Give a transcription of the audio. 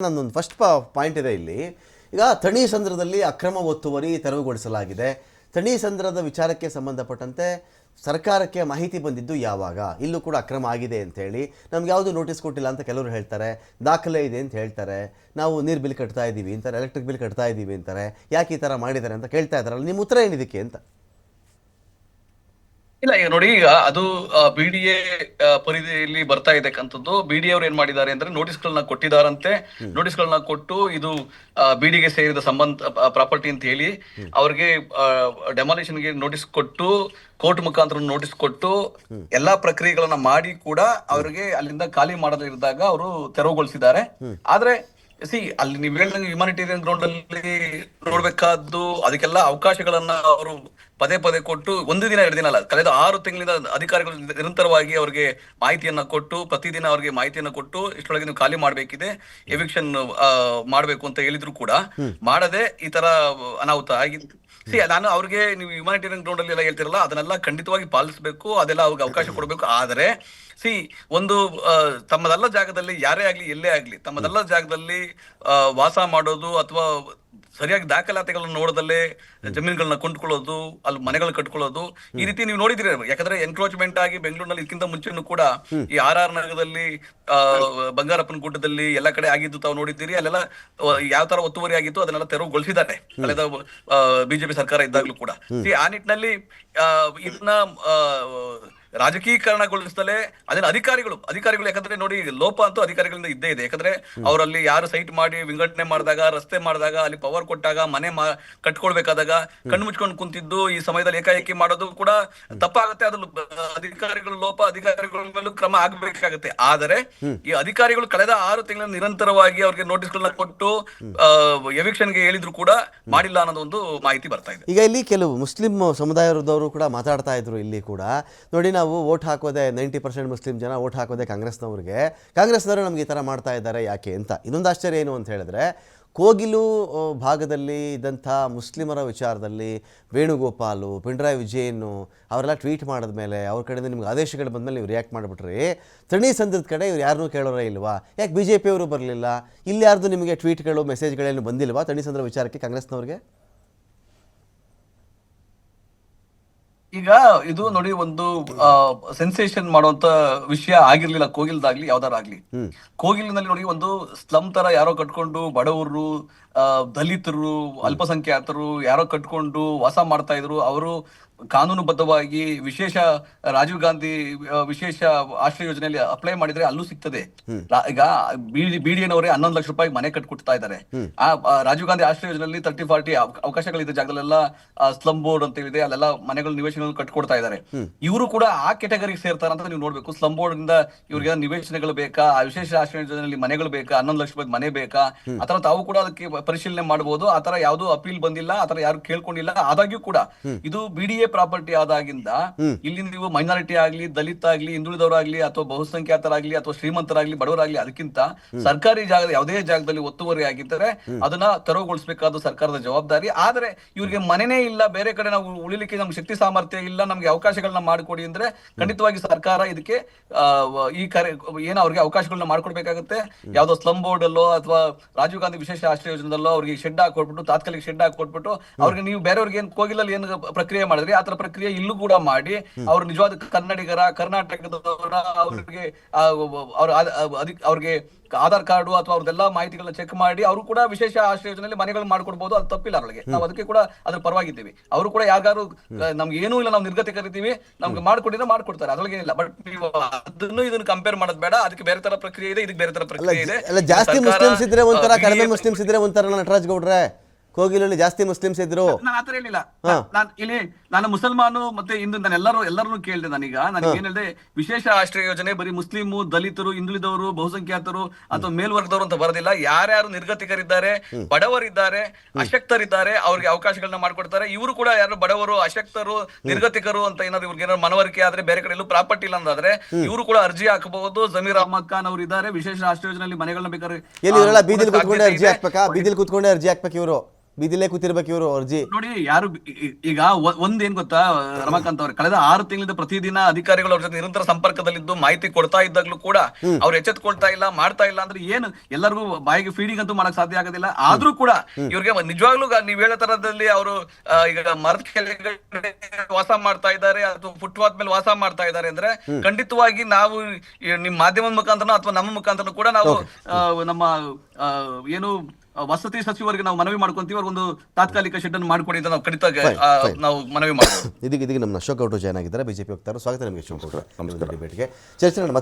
ನನ್ನೊಂದು first point ಇದೆ ಇಲ್ಲಿ. ಈಗ ಥಣಿ ಸಂದ್ರದಲ್ಲಿ ಅಕ್ರಮ ಒತ್ತುವರಿ ತೆರವುಗೊಳಿಸಲಾಗಿದೆ. ಥಣಿ ಸಂದ್ರದ ವಿಚಾರಕ್ಕೆ ಸಂಬಂಧಪಟ್ಟಂತೆ ಸರ್ಕಾರಕ್ಕೆ ಮಾಹಿತಿ ಬಂದಿದ್ದು ಯಾವಾಗ? ಇಲ್ಲೂ ಕೂಡ ಅಕ್ರಮ ಆಗಿದೆ ಅಂತ ಹೇಳಿ ನಮ್ಗೆ ಯಾವುದು ನೋಟಿಸ್ ಕೊಟ್ಟಿಲ್ಲ ಅಂತ ಕೆಲವರು ಹೇಳ್ತಾರೆ. ದಾಖಲೆ ಇದೆ ಅಂತ ಹೇಳ್ತಾರೆ. ನಾವು ನೀರು ಬಿಲ್ ಕಟ್ತಾ ಇದ್ದೀವಿ ಅಂತಾರೆ, ಎಲೆಕ್ಟ್ರಿಕ್ ಬಿಲ್ ಕಟ್ತಾ ಇದ್ದೀವಿ ಅಂತಾರೆ. ಯಾಕೆ ಈ ಥರ ಮಾಡಿದ್ದಾರೆ ಅಂತ ಕೇಳ್ತಾ ಇದ್ದಾರಲ್ಲ, ನಿಮ್ಮ ಉತ್ತರ ಏನಿದಕ್ಕೆ ಅಂತ? ಇಲ್ಲ, ಈಗ ನೋಡಿ, ಈಗ ಅದು ಬಿಡಿಎ ಪರಿಧಿಯಲ್ಲಿ ಬರ್ತಾ ಇದಕ್ಕಂಥದ್ದು. ಬಿಡಿಎ ಅವ್ರು ಏನ್ ಮಾಡಿದ್ದಾರೆ ಅಂದ್ರೆ ನೋಟಿಸ್ಗಳನ್ನ ಕೊಟ್ಟಿದ್ದಾರಂತೆ. ನೋಟಿಸ್ಗಳನ್ನ ಕೊಟ್ಟು ಇದು ಬಿಡಿಗೆ ಸೇರಿದ ಸಂಬಂಧ ಪ್ರಾಪರ್ಟಿ ಅಂತ ಹೇಳಿ ಅವ್ರಿಗೆ ಡೆಮಾಲಿಷನ್ಗೆ ನೋಟಿಸ್ ಕೊಟ್ಟು, ಕೋರ್ಟ್ ಮುಖಾಂತರ ನೋಟಿಸ್ ಕೊಟ್ಟು ಎಲ್ಲಾ ಪ್ರಕ್ರಿಯೆಗಳನ್ನ ಮಾಡಿ ಕೂಡ ಅವ್ರಿಗೆ ಅಲ್ಲಿಂದ ಖಾಲಿ ಮಾಡದಿರಿದಾಗ ಅವರು ತೆರವುಗೊಳಿಸಿದ್ದಾರೆ. ಆದ್ರೆ ಅಲ್ಲಿ ನೀವು ಹೇಳಿದಂಗೆ ಹ್ಯುಮಾನಿಟೇರಿಯನ್ ಗ್ರೌಂಡ್ ಅಲ್ಲಿ ನೋಡ್ಬೇಕಾದ್ದು, ಅದಕ್ಕೆಲ್ಲ ಅವಕಾಶಗಳನ್ನ ಅವರು ಪದೇ ಪದೇ ಕೊಟ್ಟು, ಒಂದು ದಿನ 2 ದಿನ ಅಲ್ಲ, ಕಳೆದ 6 ತಿಂಗಳಿಂದ ಅಧಿಕಾರಿಗಳು ನಿರಂತರವಾಗಿ ಅವರಿಗೆ ಮಾಹಿತಿಯನ್ನ ಕೊಟ್ಟು, ಪ್ರತಿದಿನ ಅವ್ರಿಗೆ ಮಾಹಿತಿಯನ್ನ ಕೊಟ್ಟು, ಇಷ್ಟೊಳಗೆ ನೀವು ಖಾಲಿ ಮಾಡ್ಬೇಕಿದೆ, ಎವಿಕ್ಷನ್ ಮಾಡ್ಬೇಕು ಅಂತ ಹೇಳಿದ್ರು ಕೂಡ ಮಾಡದೆ ಈ ತರ ಅನಾಹುತ ಆಗಿತ್ತು. ನಾನು ಅವ್ರಿಗೆ, ನೀವು ಹ್ಯುಮಾನಿಟೇರಿಯನ್ ಗ್ರೌಂಡ್ ಅಲ್ಲಿ ಎಲ್ಲ ಹೇಳ್ತಿರಲ್ಲ, ಅದನ್ನೆಲ್ಲ ಖಂಡಿತವಾಗಿ ಪಾಲಿಸಬೇಕು, ಅದೆಲ್ಲ ಅವ್ರಿಗೆ ಅವಕಾಶ ಕೊಡಬೇಕು. ಆದ್ರೆ ಒಂದು ತಮ್ಮದಲ್ಲ ಜಾಗದಲ್ಲಿ ಯಾರೇ ಆಗ್ಲಿ ಎಲ್ಲೇ ಆಗ್ಲಿ ತಮ್ಮದಲ್ಲ ಜಾಗದಲ್ಲಿ ವಾಸ ಮಾಡೋದು ಅಥವಾ ಸರಿಯಾಗಿ ದಾಖಲಾತಿಗಳನ್ನ ನೋಡದಲ್ಲೇ ಜಮೀನುಗಳನ್ನ ಕೊಂಡ್ಕೊಳ್ಳೋದು, ಅಲ್ಲಿ ಮನೆಗಳು ಕಟ್ಕೊಳ್ಳೋದು, ಈ ರೀತಿ ನೀವು ನೋಡಿದ್ರಿ. ಯಾಕಂದ್ರೆ ಎನ್ಕ್ರೋಚ್ಮೆಂಟ್ ಆಗಿ ಬೆಂಗಳೂರಿನಲ್ಲಿ ಇದಕ್ಕಿಂತ ಮುಂಚೆನೂ ಕೂಡ ಈ RR ನಗರದಲ್ಲಿ, ಬಂಗಾರಪ್ಪನ ಗುಡ್ಡದಲ್ಲಿ ಎಲ್ಲ ಕಡೆ ಆಗಿದ್ದು ತಾವು ನೋಡಿದ್ದೀರಿ. ಅಲ್ಲೆಲ್ಲ ಯಾವ ತರ ಒತ್ತುವರಿ ಆಗಿತ್ತು ಅದನ್ನೆಲ್ಲ ತೆರವುಗೊಳಿಸಿದ್ದಾರೆ ಕಳೆದ ಬಿಜೆಪಿ ಸರ್ಕಾರ ಇದ್ದಾಗ್ಲೂ ಕೂಡ. ಆ ನಿಟ್ಟಿನಲ್ಲಿ ಇದನ್ನ ರಾಜಕೀಕರಣಗೊಳಿಸಲೇ ಅದನ್ನ ಅಧಿಕಾರಿಗಳು ಯಾಕಂದ್ರೆ ನೋಡಿ, ಲೋಪ ಅಂತೂ ಅಧಿಕಾರಿಗಳಿಂದ ಇದ್ದೇ ಇದೆ. ಯಾಕಂದ್ರೆ ಅವರಲ್ಲಿ ಯಾರು ಸೈಟ್ ಮಾಡಿ ವಿಂಗಡಣೆ ಮಾಡಿದಾಗ, ರಸ್ತೆ ಮಾಡಿದಾಗ, ಅಲ್ಲಿ ಪವರ್ ಕೊಟ್ಟಾಗ, ಮನೆ ಕಟ್ಕೊಳ್ಬೇಕಾದಾಗ ಕಣ್ಣು ಮುಚ್ಕೊಂಡು ಕುಂತಿದ್ದು ಈ ಸಮಯದಲ್ಲಿ ಏಕಾಏಕಿ ಮಾಡೋದು ಕೂಡ ತಪ್ಪಾಗುತ್ತೆ. ಅದು ಅಧಿಕಾರಿಗಳ ಲೋಪ, ಅಧಿಕಾರಿಗಳ ಮೇಲೂ ಕ್ರಮ ಆಗ್ಬೇಕಾಗತ್ತೆ. ಆದರೆ ಈ ಅಧಿಕಾರಿಗಳು ಕಳೆದ 6 ತಿಂಗಳ ನಿರಂತರವಾಗಿ ಅವ್ರಿಗೆ ನೋಟಿಸ್ಗಳನ್ನ ಕೊಟ್ಟು ಎವಿಕ್ಷನ್ಗೆ ಹೇಳಿದ್ರು ಕೂಡ ಮಾಡಿಲ್ಲ ಅನ್ನೋದು ಒಂದು ಮಾಹಿತಿ ಬರ್ತಾ ಇದೆ. ಈಗ ಇಲ್ಲಿ ಕೆಲವು ಮುಸ್ಲಿಂ ಸಮುದಾಯದವರು ಕೂಡ ಮಾತಾಡ್ತಾ ಇದ್ರು. ಇಲ್ಲಿ ಕೂಡ ನೋಡಿ, ನಾವು ವೋಟ್ ಹಾಕೋದೆ 90% ಮುಸ್ಲಿಂ ಜನ ವೋಟ್ ಹಾಕೋದೆ ಕಾಂಗ್ರೆಸ್ನವರು ನಮ್ಗೆ ಈ ಥರ ಮಾಡ್ತಾ ಇದ್ದಾರೆ ಯಾಕೆ ಅಂತ. ಇನ್ನೊಂದು ಆಶ್ಚರ್ಯ ಏನು ಅಂತ ಹೇಳಿದ್ರೆ, ಕೋಗಿಲು ಭಾಗದಲ್ಲಿ ಇದ್ದಂಥ ಮುಸ್ಲಿಮರ ವಿಚಾರದಲ್ಲಿ ವೇಣುಗೋಪಾಲು, ಪಿಣರಾಯಿ ವಿಜಯನ್ ಅವರೆಲ್ಲ ಟ್ವೀಟ್ ಮಾಡಿದ ಮೇಲೆ, ಅವ್ರ ಕಡೆಯಿಂದ ನಿಮ್ಗೆ ಆದೇಶಗಳು ಬಂದಮೇಲೆ ನೀವು ರಿಯಾಕ್ಟ್ ಮಾಡಿಬಿಟ್ರಿ. ಥಣಿ ಸಂದ್ರದ ಕಡೆ ಇವ್ರು ಯಾರನ್ನೂ ಕೇಳೋರೇ ಇಲ್ವಾ? ಯಾಕೆ BJP ಅವರು ಬರಲಿಲ್ಲ? ಇಲ್ಲಿ ಯಾರ್ದು ನಿಮಗೆ ಟ್ವೀಟ್ಗಳು, ಮೆಸೇಜ್ಗಳೇನು ಬಂದಿಲ್ವಾ ಥಣಿ ಸಂದ್ರ ವಿಚಾರಕ್ಕೆ ಕಾಂಗ್ರೆಸ್ನವ್ರಿಗೆ? ಈಗ ಇದು ನೋಡಿ, ಒಂದು ಸೆನ್ಸೇಷನ್ ಮಾಡುವಂತ ವಿಷಯ ಆಗಿರ್ಲಿಲ್ಲ ಕೋಗಿಲ್ದಾಗ್ಲಿ ಯಾವ್ದಾರಾಗ್ಲಿ. ಕೋಗಿಲಿನಲ್ಲಿ ನೋಡಿ, ಒಂದು ಸ್ಲಮ್ ತರ ಯಾರೋ ಕಟ್ಕೊಂಡು ಬಡವರು, ದಲಿತರು, ಅಲ್ಪಸಂಖ್ಯಾತರು ಯಾರೋ ಕಟ್ಕೊಂಡು ವಾಸ ಮಾಡ್ತಾ ಇದ್ರು. ಅವರು ಕಾನೂನುಬದ್ಧವಾಗಿ ವಿಶೇಷ ರಾಜೀವ್ ಗಾಂಧಿ ವಿಶೇಷ ಆಶ್ರಯ ಯೋಜನೆಯಲ್ಲಿ ಅಪ್ಲೈ ಮಾಡಿದ್ರೆ ಅಲ್ಲೂ ಸಿಗ್ತದೆ. ಈಗ ಬಿಡಿಎನವರೇ 11 ಲಕ್ಷ ರೂಪಾಯಿ ಮನೆ ಕಟ್ಕೊಡ್ತಾ ಇದ್ದಾರೆ. ಆ ರಾಜೀವ್ ಗಾಂಧಿ ಆಶ್ರಯ ಯೋಜನೆಯಲ್ಲಿ 30-40 ಅವಕಾಶಗಳಿದ್ದ ಜಾಗದಲ್ಲೆಲ್ಲ ಸ್ಲಮ್ ಬೋರ್ಡ್ ಅಂತ ಹೇಳಿದೆ, ಅಲ್ಲೆಲ್ಲ ಮನೆಗಳು ನಿವೇಶನಗಳು ಕಟ್ಕೊಡ್ತಾ ಇದ್ದಾರೆ. ಇವರು ಕೂಡ ಆ ಕೆಟಗರಿಗೆ ಸೇರ್ತಾರ ಅಂತ ನೀವು ನೋಡ್ಬೇಕು. ಸ್ಲಮ್ ಬೋರ್ಡ್ ಇಂದ ಇವ್ರಿಗೆ ನಿವೇಶನಗಳು ಬೇಕಾ, ಆ ವಿಶೇಷ ಆಶ್ರಯ ಯೋಜನೆಯಲ್ಲಿ ಮನೆಗಳು ಬೇಕಾ, 11 ಲಕ್ಷ ರೂಪಾಯಿ ಮನೆ ಬೇಕಾ, ಆತರ ತಾವು ಕೂಡ ಅದಕ್ಕೆ ಪರಿಶೀಲನೆ ಮಾಡಬಹುದು. ಆತರ ಯಾವ್ದು ಅಪೀಲ್ ಬಂದಿಲ್ಲ, ಆತರ ಯಾರು ಕೇಳ್ಕೊಂಡಿಲ್ಲ. ಆದಾಗ್ಯೂ ಕೂಡ ಇದು ಬಿಡಿಎ ಪ್ರಾಪರ್ಟಿ ಆದಾಗಿಂದ ಇಲ್ಲಿ ನೀವು ಮೈನಾರಿಟಿ ಆಗ್ಲಿ, ದಲಿತ ಆಗ್ಲಿ, ಹಿಂದುಳಿದವರಾಗ್ಲಿ, ಅಥವಾ ಬಹುಸಂಖ್ಯಾತರಾಗ್ಲಿ, ಅಥವಾ ಶ್ರೀಮಂತರಾಗ್ಲಿ, ಬಡವರಾಗ್ಲಿ, ಅದಕ್ಕಿಂತ ಸರ್ಕಾರಿ ಜಾಗದ ಯಾವುದೇ ಜಾಗದಲ್ಲಿ ಒತ್ತುವರಿ ಆಗಿದ್ದರೆ ಅದನ್ನ ತೆರವುಗೊಳಿಸಬೇಕಾದ ಸರ್ಕಾರದ ಜವಾಬ್ದಾರಿ. ಆದ್ರೆ ಇವ್ರಿಗೆ ಮನೆನೇ ಇಲ್ಲ, ಬೇರೆ ಕಡೆ ನಾವು ಉಳಿಲಿಕ್ಕೆ ನಮ್ಗೆ ಶಕ್ತಿ ಸಾಮರ್ಥ್ಯ ಇಲ್ಲ, ನಮ್ಗೆ ಅವಕಾಶಗಳನ್ನ ಮಾಡಿಕೊಡಿ ಅಂದ್ರೆ ಖಂಡಿತವಾಗಿ ಸರ್ಕಾರ ಇದಕ್ಕೆ ಈ ಏನೋ ಅವ್ರಿಗೆ ಅವಕಾಶಗಳನ್ನ ಮಾಡ್ಕೊಡ್ಬೇಕಾಗುತ್ತೆ. ಯಾವ್ದೋ ಸ್ಲಮ್ ಬೋರ್ಡ್ ಅಲ್ಲೋ ಅಥವಾ ರಾಜೀವ್ ಗಾಂಧಿ ವಿಶೇಷ ಆಶ್ರಯ ಯೋಜನೆದಲ್ಲೋ ಅವ್ರಿಗೆ ಶೆಡ್ ಹಾಕೊಟ್ಬಿಟ್ಟು, ತಾತ್ಕಾಲಿಕ ಶೆಡ್ ಹಾಕೊಟ್ಬಿಟ್ಟು, ಅವ್ರಿಗೆ ನೀವು ಬೇರೆಯವ್ರಿಗೆ ಏನ್ ಕೋಗಿಲಲ್ಲಿ ಏನು ಪ್ರಕ್ರಿಯೆ ಮಾಡಿದ್ರಿ ಆತರ ಪ್ರಕ್ರಿಯೆ ಇಲ್ಲೂ ಕೂಡ ಮಾಡಿ, ಅವ್ರು ನಿಜವಾದ ಕನ್ನಡಿಗರ, ಕರ್ನಾಟಕದವರ, ಅವ್ರಿಗೆ ಅವ್ರಿಗೆ ಆಧಾರ್ ಕಾರ್ಡು ಅಥವಾ ಅವ್ರದೆಲ್ಲ ಮಾಹಿತಿಗಳನ್ನ ಚೆಕ್ ಮಾಡಿ ಅವರು ಕೂಡ ವಿಶೇಷ ಆಶ್ರಯ ಯೋಜನೆಯಲ್ಲಿ ಮನೆಗಳು ಮಾಡ್ಕೊಡ್ಬಹುದು. ಅದು ತಪ್ಪಿಲ್ಲ ಅವ್ರಿಗೆ. ನಾವು ಅದಕ್ಕೆ ಕೂಡ ಅದ್ರ ಪರವಾಗಿದ್ದೀವಿ. ಅವರು ಕೂಡ ಯಾರು ನಮ್ಗೆ ಏನೂ ಇಲ್ಲ, ನಾವು ನಿರ್ಗತಿ ಕರಿತೀವಿ, ನಮ್ಗೆ ಮಾಡ್ಕೊಟ್ಟಿದ್ರೆ ಮಾಡ್ಕೊಡ್ತಾರೆ, ಅದ್ರೊಳಗೇನಿಲ್ಲ. ಬಟ್ ನೀವು ಅದನ್ನು ಇದನ್ನ ಕಂಪೇರ್ ಮಾಡೋದು ಬೇಡ. ಅದಕ್ಕೆ ಬೇರೆ ತರ ಪ್ರಕ್ರಿಯೆ ಇದೆ, ಇದಕ್ಕೆ ಬೇರೆ ತರ ಪ್ರಕ್ರಿಯೆ ಇದೆ. ಜಾಸ್ತಿ ಮುಸ್ಲಿಮ್ಸ್ ಇದ್ರೆ ಒಂಥರ, ಕಡಿಮೆ ಮುಸ್ಲಿಮ್ಸ್ ಇದ್ರೆ ಒಂಥರ. ನಟರಾಜ್ ಗೌಡ್ರೆ, ಕೋಗಿಲಲ್ಲಿ ಜಾಸ್ತಿ ಮುಸ್ಲಿಮ್ಸ್ ಇದ್ರು. ನಾನು ಆತರ ಏನಿಲ್ಲ. ನಾನು ಮುಸಲ್ಮಾನು ಮತ್ತೆ ಹಿಂದೂ, ನಾನು ಎಲ್ಲರನ್ನು ಕೇಳಿದೆ. ನಾನು ಏನ್ ಹೇಳಿದೆ, ವಿಶೇಷ ಆಶ್ರಯ ಯೋಜನೆ ಬರೀ ಮುಸ್ಲಿಮು, ದಲಿತರು, ಹಿಂದುಳಿದವರು, ಬಹುಸಂಖ್ಯಾತರು ಅಥವಾ ಮೇಲ್ವರ್ಗದವರು ಅಂತ ಬರೋದಿಲ್ಲ. ಯಾರ್ಯಾರು ನಿರ್ಗತಿಕರಿದ್ದಾರೆ, ಬಡವರಿದ್ದಾರೆ, ಅಶಕ್ತರಿದ್ದಾರೆ, ಅವ್ರಿಗೆ ಅವಕಾಶಗಳನ್ನ ಮಾಡ್ಕೊಡ್ತಾರೆ. ಇವರು ಕೂಡ ಯಾರು ಬಡವರು, ಅಶಕ್ತರು, ನಿರ್ಗತಿಕರು ಅಂತ ಏನಾದ್ರು ಇವ್ರಿಗೆ ಏನಾದ್ರು ಮನವರಿಕೆ ಆದ್ರೆ, ಬೇರೆ ಕಡೆ ಎಲ್ಲೂ ಪ್ರಾಪರ್ಟಿ ಇಲ್ಲ ಅಂದಾದ್ರೆ ಇವರು ಕೂಡ ಅರ್ಜಿ ಹಾಕಬಹುದು. ಜಮೀರ್ ಅಹಮದ್ ಖಾನ್ ಅವರು ಇದ್ದಾರೆ, ವಿಶೇಷ ಆಶ್ರಯ ಯೋಜನೆಯಲ್ಲಿ ಮನೆಗಳನ್ನ ಬೇಕಾದ್ರೆ ಬೀದಿಲ್ ಕೂತ್ಕೊಂಡೆ ಅರ್ಜಿ ಹಾಕ್ಬೇಕಾ? ಬೀದಿಲ್ ಕೂತ್ಕೊಂಡೆ ಅರ್ಜಿ ಹಾಕ್ಬೇಕು ಇವರು. ಬೀದಿಲೇ ಕೂತಿರ್ಬೇಕು ಇವರು ಅರ್ಜಿ. ನೋಡಿ ಯಾರು ಈಗ ಒಂದ್ ಏನ್ ಗೊತ್ತಾ ರಮಾಕಾಂತ್ ಅವ್ರೆ, ಕಳೆದ 6 ತಿಂಗಳಿಂದ ಪ್ರತಿದಿನ ಅಧಿಕಾರಿಗಳು ಅವ್ರ ಜೊತೆ ನಿರಂತರ ಸಂಪರ್ಕದಲ್ಲಿದ್ದು ಮಾಹಿತಿ ಕೊಡ್ತಾ ಇದ್ದಾಗ್ಲೂ ಕೂಡ ಅವ್ರು ಎಚ್ಚೆತ್ಕೊಳ್ತಾ ಇಲ್ಲ, ಮಾಡ್ತಾ ಇಲ್ಲ ಅಂದ್ರೆ ಏನು ಎಲ್ಲರಿಗೂ ಬಾಯಿಗೆ ಫೀಡಿಂಗ್ ಅಂತೂ ಮಾಡಕ್ ಸಾಧ್ಯ ಆಗೋದಿಲ್ಲ. ಆದ್ರೂ ಕೂಡ ಇವ್ರಿಗೆ ನಿಜವಾಗ್ಲೂ ನೀವ್ ಹೇಳೋ ತರದಲ್ಲಿ ಅವರು ಈಗ ಮರದ ಕೆಳಗಡೆ ವಾಸ ಮಾಡ್ತಾ ಇದ್ದಾರೆ ಅಥವಾ ಫುಟ್ಪಾತ್ ಮೇಲೆ ವಾಸ ಮಾಡ್ತಾ ಇದ್ದಾರೆ ಅಂದ್ರೆ ಖಂಡಿತವಾಗಿ ನಾವು ನಿಮ್ ಮಾಧ್ಯಮದ ಮುಖಾಂತರ ಅಥವಾ ನಮ್ಮ ಮುಖಾಂತರ ಕೂಡ ನಾವು ನಮ್ಮ ಏನು ವಸತಿ ಸಚಿವರಿಗೆ ನಾವು ಮನವಿ ಮಾಡ್ಕೊಂತೀವಿ, ಅವ್ರಿಗೊಂದು ತಾತ್ಕಾಲಿಕ ಶೆಡ್ ಅನ್ನು ಮಾಡಿಕೊಡಿ ಅಂತ ನಾವು ಖಂಡಿತ ನಾವು ಮನವಿ ಮಾಡ್ತೀವಿ. ಇದೀಗ ನಮ್ಮ ಅಶೋಕ್ ಗೌಡ್ರು ಜಾಯ್ನ್ ಆಗಿದ್ದಾರೆ, ಬಿಜೆಪಿ ಹೋಗ್ತಾರೆ. ಸ್ವಾಗತ ನಿಮಗೆ ಅಶೋಕ್ ಗೌಡ್ರು ಡಿಬೇಟ್ಗೆ. ಚರ್ಚೆ ಮತ್ತೆ